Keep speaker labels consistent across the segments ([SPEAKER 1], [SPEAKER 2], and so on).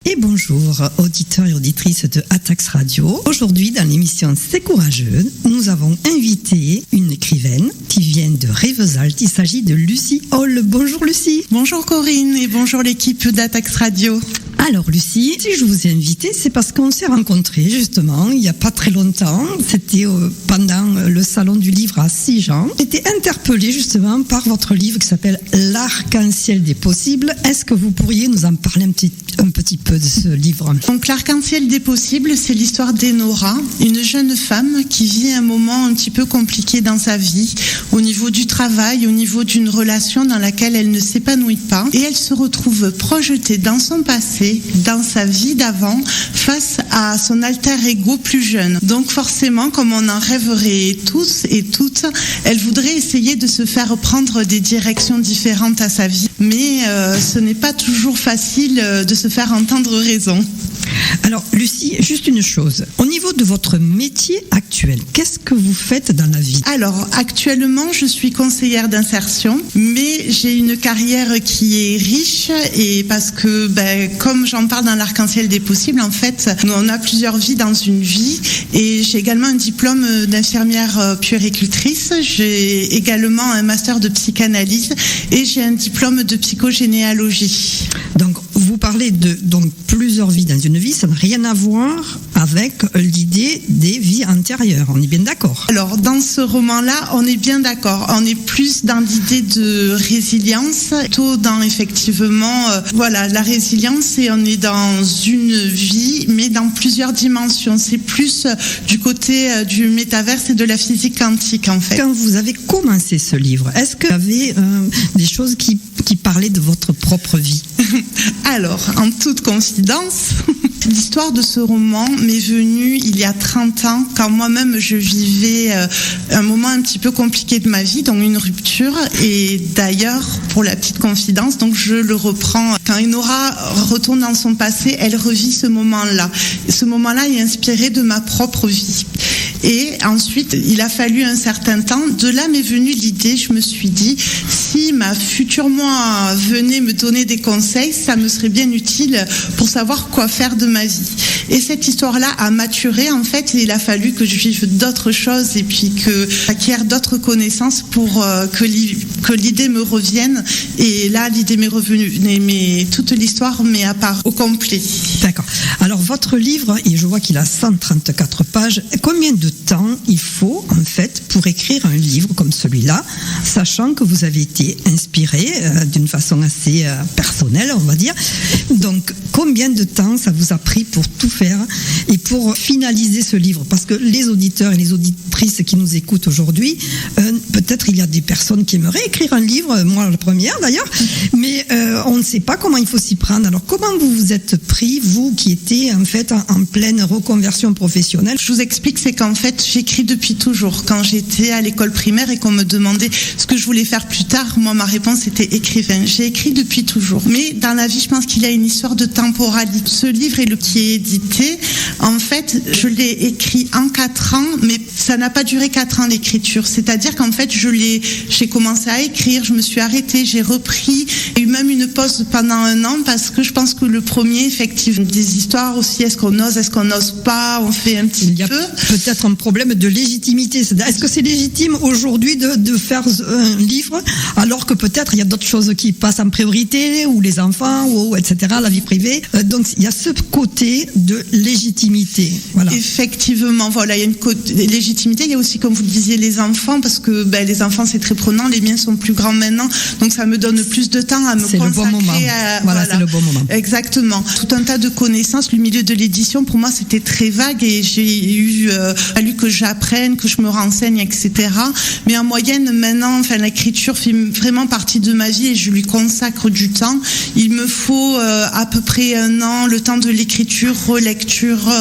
[SPEAKER 1] Et bonjour, auditeurs et auditrices de Atax Radio. Aujourd'hui, dans l'émission C'est courageux, nous avons invité une écrivaine qui vient de Rivesaltes. Il s'agit de Lucie Hall. Bonjour Lucie.
[SPEAKER 2] Bonjour Corinne et bonjour l'équipe d'Atax Radio.
[SPEAKER 1] Alors Lucie, si je vous ai invitée, c'est parce qu'on s'est rencontrés justement il n'y a pas très longtemps. C'était pendant le salon du livre à Sijan. J'étais interpellée justement par votre livre qui s'appelle L'arc-en-ciel des possibles. Est-ce que vous pourriez nous en parler un petit peu de ce livre?
[SPEAKER 2] Donc L'arc-en-ciel des possibles, c'est l'histoire d'Enora, une jeune femme qui vit un moment un petit peu compliqué dans sa vie, au niveau du travail, au niveau d'une relation dans laquelle elle ne s'épanouit pas, et elle se retrouve projetée dans son passé, dans sa vie d'avant, face à son alter ego plus jeune. Donc forcément, comme on en rêverait tous et toutes, elle voudrait essayer de se faire prendre des directions différentes à sa vie. Mais ce n'est pas toujours facile de se faire entendre raison.
[SPEAKER 1] Alors Lucie, juste une chose. Au niveau de votre métier actuel, qu'est-ce que vous faites dans la vie?
[SPEAKER 2] Alors actuellement, je suis conseillère d'insertion, mais j'ai une carrière qui est riche, et parce que comme j'en parle dans l'Arc-en-ciel des possibles, en fait, on a plusieurs vies dans une vie, et j'ai également un diplôme d'infirmière puéricultrice, j'ai également un master de psychanalyse et j'ai un diplôme de psychogénéalogie.
[SPEAKER 1] Donc vous parlez de plusieurs vies dans une vie, ça n'a rien à voir avec l'idée des vies antérieures, on est bien d'accord?
[SPEAKER 2] Alors dans ce roman-là, on est bien d'accord, on est plus dans l'idée de résilience, plutôt dans effectivement la résilience, et on est dans une vie mais dans plusieurs dimensions, c'est plus du côté du métaverse et de la physique quantique en fait.
[SPEAKER 1] Quand vous avez commencé ce livre, est-ce que vous avez des choses qui parlaient de votre propre vie?
[SPEAKER 2] Alors, en toute confidence, l'histoire de ce roman m'est venue il y a 30 ans, quand moi-même je vivais un moment un petit peu compliqué de ma vie, donc une rupture. Et d'ailleurs, pour la petite confidence, donc je le reprends. Quand Enora retourne dans son passé, elle revit ce moment-là. Et ce moment-là est inspiré de ma propre vie. Et ensuite, il a fallu un certain temps. De là m'est venue l'idée, je me suis dit, si ma future moi venait me donner des conseils, ça me serait bien utile pour savoir quoi faire de ma vie. Et cette histoire-là a maturé, en fait, et il a fallu que je vive d'autres choses et puis que j'acquière d'autres connaissances pour que l'idée me revienne. Et là, l'idée m'est revenue, mais toute l'histoire m'est apparue au complet.
[SPEAKER 1] D'accord. Alors, votre livre, et je vois qu'il a 134 pages, combien de temps il faut, en fait, pour écrire un livre comme celui-là, sachant que vous avez été inspiré d'une façon assez personnelle, on va dire. Donc, combien de temps ça vous a pris pour tout faire et pour finaliser ce livre? Parce que les auditeurs et les auditrices qui nous écoutent aujourd'hui, peut-être il y a des personnes qui aimeraient écrire un livre, moi la première d'ailleurs, mais on ne sait pas comment il faut s'y prendre. Alors, comment vous vous êtes pris, vous qui étiez en fait en pleine reconversion professionnelle?
[SPEAKER 2] Je vous explique, c'est qu'en fait, j'écris depuis toujours. Quand j'étais à l'école primaire et qu'on me demandait ce que je voulais faire plus tard, moi, ma réponse était écrivain. J'ai écrit depuis toujours. Mais dans la vie, je pense qu'il y a une histoire de temporalité. Ce livre qui est édité, en fait, je l'ai écrit en 4 ans, mais ça n'a pas duré 4 ans l'écriture. C'est-à-dire qu'en fait, j'ai commencé à écrire, je me suis arrêtée, j'ai repris. Il y a eu même une pause pendant 1 an parce que je pense que le premier, effectivement, des histoires aussi, est-ce qu'on n'ose pas, on fait un petit peu.
[SPEAKER 1] Il y a peut-être un problème de légitimité. Est-ce que c'est légitime aujourd'hui de faire un livre alors que peut-être il y a d'autres choses qui passent en priorité, ou les enfants, ou etc., la vie privée. Donc il y a ce côté de légitimité. Voilà.
[SPEAKER 2] Effectivement, voilà, il y a une côté légitimité. Il y a aussi, comme vous le disiez, les enfants, parce que les enfants c'est très prenant. Les miens sont plus grands maintenant, donc ça me donne plus de temps à me consacrer.
[SPEAKER 1] C'est le bon moment. Voilà, c'est le bon moment.
[SPEAKER 2] Exactement. Tout un tas de connaissances. Le milieu de l'édition, pour moi, c'était très vague et j'ai fallu que j'apprenne, que je me renseigne, etc. Mais en moyenne, maintenant, l'écriture fait vraiment partie de ma vie et je lui consacre du temps. Il me faut à peu près 1 an, le temps de l'écriture, relecture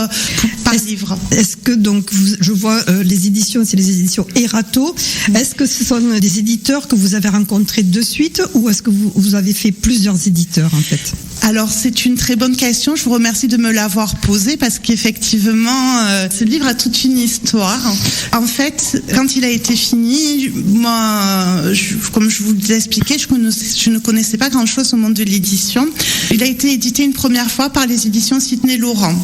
[SPEAKER 2] par livre.
[SPEAKER 1] Est-ce que donc, je vois les éditions, c'est les éditions Erato. Est-ce que ce sont des éditeurs que vous avez rencontrés de suite, ou est-ce que vous avez fait plusieurs éditeurs en fait?
[SPEAKER 2] Alors c'est une très bonne question, je vous remercie de me l'avoir posée parce qu'effectivement ce livre a toute une histoire. En fait, quand il a été fini, moi, comme je vous l'ai expliqué, je ne connaissais pas grand-chose au monde de l'édition. Il a été édité une première fois par les éditions Sidney Laurent.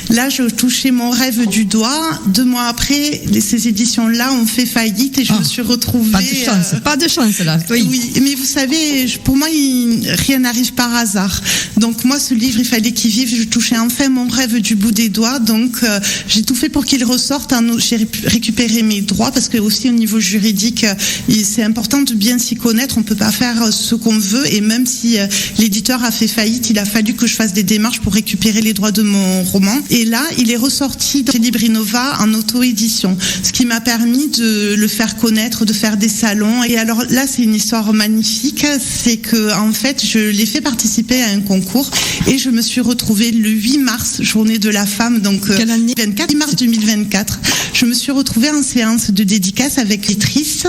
[SPEAKER 2] Là, je touchais mon rêve du doigt. 2 mois après, ces éditions-là ont fait faillite et je me suis retrouvée...
[SPEAKER 1] Pas de chance là.
[SPEAKER 2] Oui, mais vous savez, pour moi, rien n'arrive par hasard. Donc moi, ce livre, il fallait qu'il vive. Je touchais enfin mon rêve du bout des doigts. Donc j'ai tout fait pour qu'il ressorte. J'ai récupéré mes droits parce que aussi au niveau juridique, c'est important de bien s'y connaître. On peut pas faire ce qu'on veut. Et même si l'éditeur a fait faillite, il a fallu que je fasse des démarches pour récupérer les droits de mon roman. Et là, il est ressorti chez Librinova en auto-édition, ce qui m'a permis de le faire connaître, de faire des salons. Et alors là, c'est une histoire magnifique. C'est que en fait, je l'ai fait participer à un concours et je me suis retrouvée le 8 mars, journée de la femme, donc
[SPEAKER 1] quelle année
[SPEAKER 2] 8 mars 2024. Je me suis retrouvée en séance de dédicace avec l'éditrice,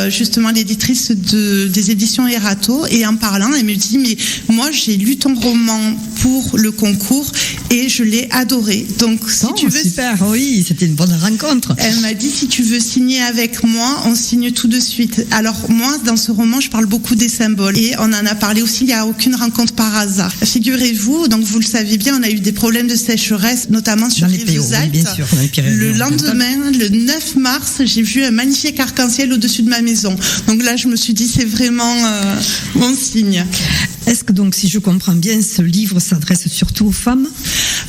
[SPEAKER 2] justement l'éditrice des éditions Erato, et en parlant, elle me dit mais moi j'ai lu ton roman pour le concours et je l'ai adoré. Donc si tu veux,
[SPEAKER 1] super, oui, c'était une bonne rencontre.
[SPEAKER 2] Elle m'a dit si tu veux signer avec moi, on signe tout de suite. Alors moi dans ce roman, je parle beaucoup des symboles et on en a parlé aussi. Il n'y a aucune rencontre par hasard. Figurez-vous, donc vous le savez bien, on a eu des problèmes de sécheresse, notamment sur les Alpes.
[SPEAKER 1] Oui, bien sûr, dans les Pyrénées.
[SPEAKER 2] Le lendemain, le 9 mars, j'ai vu un magnifique arc-en-ciel au-dessus de ma maison. Donc là, je me suis dit, c'est vraiment mon signe.
[SPEAKER 1] Est-ce que donc, si je comprends bien, ce livre s'adresse surtout aux femmes ?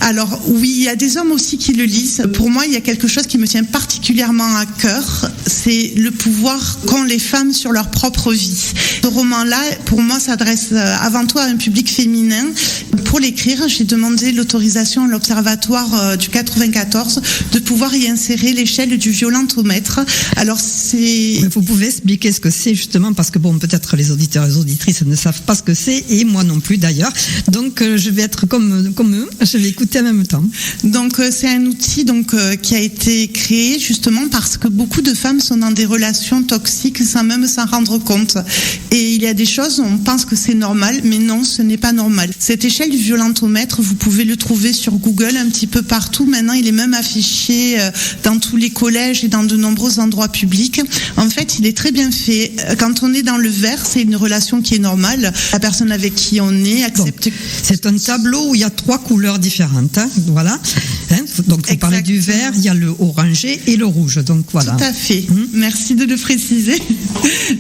[SPEAKER 2] Alors oui, il y a des hommes aussi qui le lisent. Pour moi, il y a quelque chose qui me tient particulièrement à cœur, c'est le pouvoir qu'ont les femmes sur leur propre vie. Ce roman-là, pour moi, s'adresse avant tout à un public féminin. Pour l'écrire, j'ai demandé l'autorisation à l'Observatoire du 94 de pouvoir y insérer l'échelle du violentomètre. Alors c'est...
[SPEAKER 1] Vous pouvez expliquer ce que c'est justement, parce que bon, peut-être les auditeurs et les auditrices ne savent pas ce que c'est, et moi non plus d'ailleurs. Donc je vais être comme eux, je vais écouter en même temps.
[SPEAKER 2] Donc c'est un outil qui a été créé justement parce que beaucoup de femmes sont dans des relations toxiques sans même s'en rendre compte. Et il y a des choses, on pense que c'est normal, mais non, ce n'est pas normal. Cette échelle du violentomètre, vous pouvez le trouver sur Google un petit peu partout. Maintenant, il est même affiché dans tous les collèges et dans de nombreux endroits publics. En fait, il est très bien fait. Quand on est dans le vert, c'est une relation qui est normale. La personne avec qui on est accepte.
[SPEAKER 1] Donc, c'est un tableau où il y a 3 couleurs différentes. Hein, voilà. Donc, vous parlez du vert, il y a le orangé et le rouge. Donc, voilà.
[SPEAKER 2] Tout à fait. Merci de le préciser.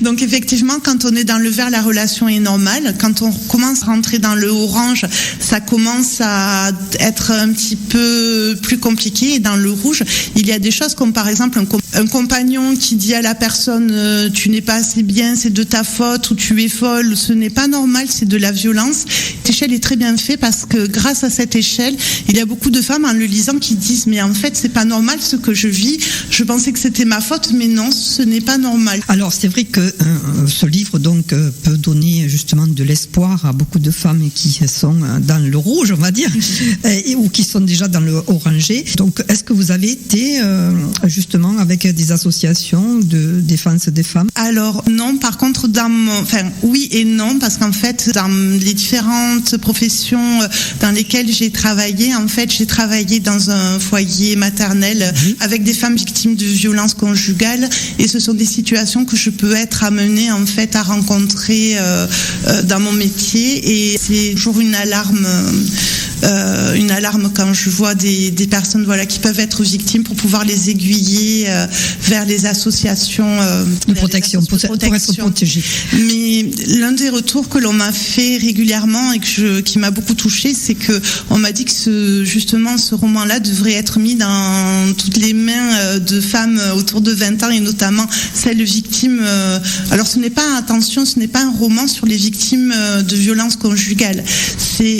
[SPEAKER 2] Donc, effectivement, quand on est dans le vert, la relation est normale. Quand on commence à rentrer dans le orange, ça commence à être un petit peu plus compliqué. Et dans le rouge, il y a des choses comme par exemple un compagnon qui dit à la personne tu n'es pas assez bien, c'est de ta faute, ou tu es folle, ce n'est pas normal, c'est de la violence. Cette échelle est très bien faite parce que grâce à cette échelle, il y a beaucoup de femmes en le lisant qui disent mais en fait c'est pas normal ce que je vis, je pensais que c'était ma faute, mais non, ce n'est pas normal.
[SPEAKER 1] Alors c'est vrai que ce livre donc peut donner justement de l'espoir à beaucoup de femmes qui sont dans le rouge, on va dire, ou qui sont déjà dans le orangé. Donc est-ce que vous avez été justement avec des associations de défense des femmes?
[SPEAKER 2] Alors non, par contre oui et non, parce qu'en fait dans les différentes professions dans lesquelles j'ai travaillé, en fait j'ai travaillé dans un foyer maternel avec des femmes victimes de violences conjugales, et ce sont des situations que je peux être amenée en fait à rencontrer dans mon métier, et c'est toujours une alarme quand je vois des personnes qui peuvent être victimes, pour pouvoir les aiguiller vers les associations
[SPEAKER 1] de protection, pour être protégées.
[SPEAKER 2] Mais l'un des retours que l'on m'a fait régulièrement et qui m'a beaucoup touchée, c'est que on m'a dit que ce roman-là devrait être mis dans toutes les mains de femmes autour de 20 ans, et notamment celles victimes. Alors ce n'est pas un roman sur les victimes de violences conjugales.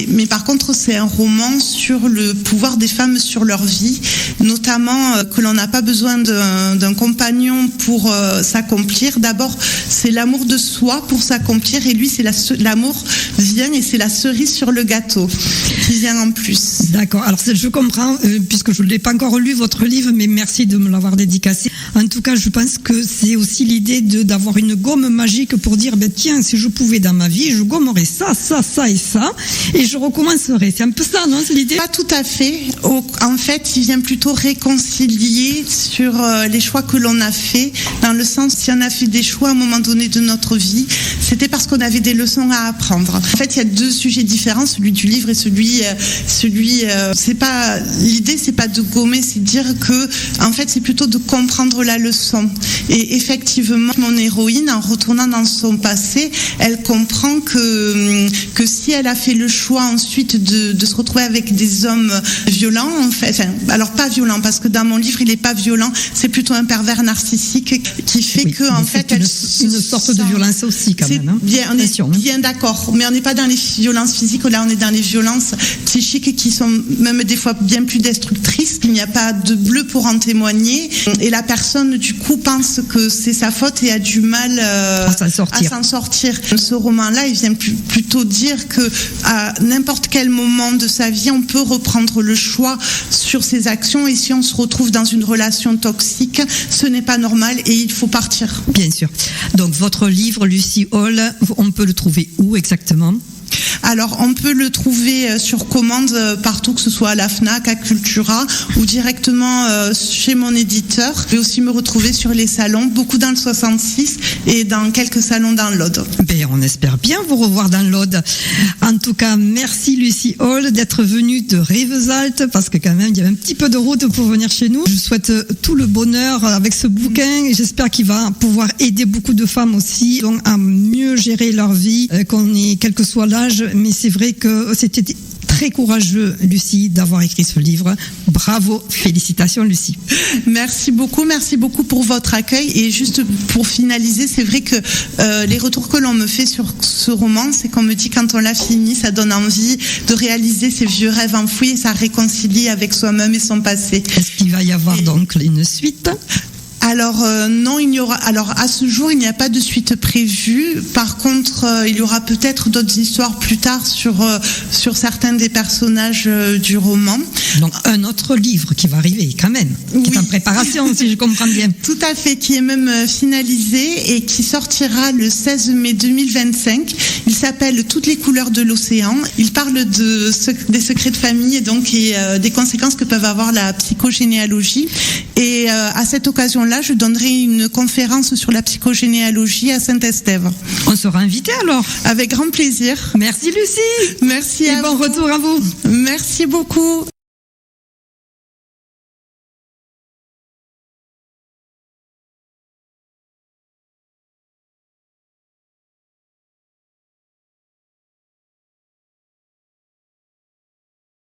[SPEAKER 2] Mais par contre, c'est un roman sur le pouvoir des femmes sur leur vie, notamment que l'on n'a pas besoin d'un compagnon pour s'accomplir. D'abord, c'est l'amour de soi pour s'accomplir, et lui, c'est l'amour vient et c'est la cerise sur le gâteau. qui vient en plus.
[SPEAKER 1] D'accord. Alors je comprends, puisque je ne l'ai pas encore lu votre livre, mais merci de me l'avoir dédicacé. En tout cas, je pense que c'est aussi l'idée d'avoir une gomme magique pour dire, tiens, si je pouvais dans ma vie, je gommerais ça, ça, ça et ça, et je recommencerais. C'est un peu ça, non, c'est l'idée?
[SPEAKER 2] Pas tout à fait. En fait, il vient plutôt réconcilier sur les choix que l'on a fait, dans le sens, si on a fait des choix à un moment donné de notre vie, c'était parce qu'on avait des leçons à apprendre. En fait, il y a deux sujets différents, celui du livre et c'est pas, l'idée, c'est pas de gommer, c'est de dire que, en fait, c'est plutôt de comprendre la leçon. Et effectivement, mon héroïne, en retournant dans son passé, elle comprend que si elle a fait le choix ensuite de se retrouver avec des hommes violents, en fait, enfin, alors pas violents, parce que dans mon livre, il est pas violent, c'est plutôt un pervers narcissique qui fait
[SPEAKER 1] oui,
[SPEAKER 2] que, en fait,
[SPEAKER 1] une sorte de violence aussi, quand même. Hein.
[SPEAKER 2] On est bien d'accord, mais on n'est pas dans les violences physiques, là, on est dans les violences psychiques qui sont même des fois bien plus destructrices. Il n'y a pas de bleu pour en témoigner, et la personne, du coup, pense que c'est sa faute et a du mal à s'en sortir. Ce roman-là, il vient plutôt dire que à n'importe quel moment de sa vie, on peut reprendre le choix sur ses actions, et si on se retrouve dans une relation toxique, ce n'est pas normal et il faut partir.
[SPEAKER 1] Bien sûr. Donc votre livre, Lucie Hall, on peut le trouver où exactement ?
[SPEAKER 2] Alors, on peut le trouver sur commande partout, que ce soit à la FNAC, à Cultura ou directement chez mon éditeur. Je vais aussi me retrouver sur les salons, beaucoup dans le 66 et dans quelques salons dans l'Aude.
[SPEAKER 1] On espère bien vous revoir dans l'Aude. En tout cas, merci Lucie Hall d'être venue de Rivesaltes, parce que quand même, il y avait un petit peu de route pour venir chez nous. Je souhaite tout le bonheur avec ce bouquin et j'espère qu'il va pouvoir aider beaucoup de femmes aussi donc, à mieux gérer leur vie, qu'on ait, quel que soit l'âge. Mais c'est vrai que c'était très courageux, Lucie, d'avoir écrit ce livre. Bravo, félicitations, Lucie.
[SPEAKER 2] Merci beaucoup pour votre accueil. Et juste pour finaliser, c'est vrai que les retours que l'on me fait sur ce roman, c'est qu'on me dit quand on l'a fini, ça donne envie de réaliser ses vieux rêves enfouis et ça réconcilie avec soi-même et son passé.
[SPEAKER 1] Est-ce qu'il va y avoir donc une suite ?
[SPEAKER 2] Alors non, il y aura. Alors à ce jour, il n'y a pas de suite prévue. Par contre, il y aura peut-être d'autres histoires plus tard sur certains des personnages du roman.
[SPEAKER 1] Donc un autre livre qui va arriver quand même, qui est en préparation, si je comprends bien.
[SPEAKER 2] Tout à fait, qui est même finalisé et qui sortira le 16 mai 2025. Il s'appelle Toutes les couleurs de l'océan. Il parle des secrets de famille et donc des conséquences que peuvent avoir la psychogénéalogie. Et à cette occasion-là, je donnerai une conférence sur la psychogénéalogie à Saint-Estève.
[SPEAKER 1] On sera invité alors.
[SPEAKER 2] Avec grand plaisir.
[SPEAKER 1] Merci Lucie.
[SPEAKER 2] Merci
[SPEAKER 1] et
[SPEAKER 2] à
[SPEAKER 1] bon
[SPEAKER 2] vous.
[SPEAKER 1] Retour à vous.
[SPEAKER 2] Merci beaucoup.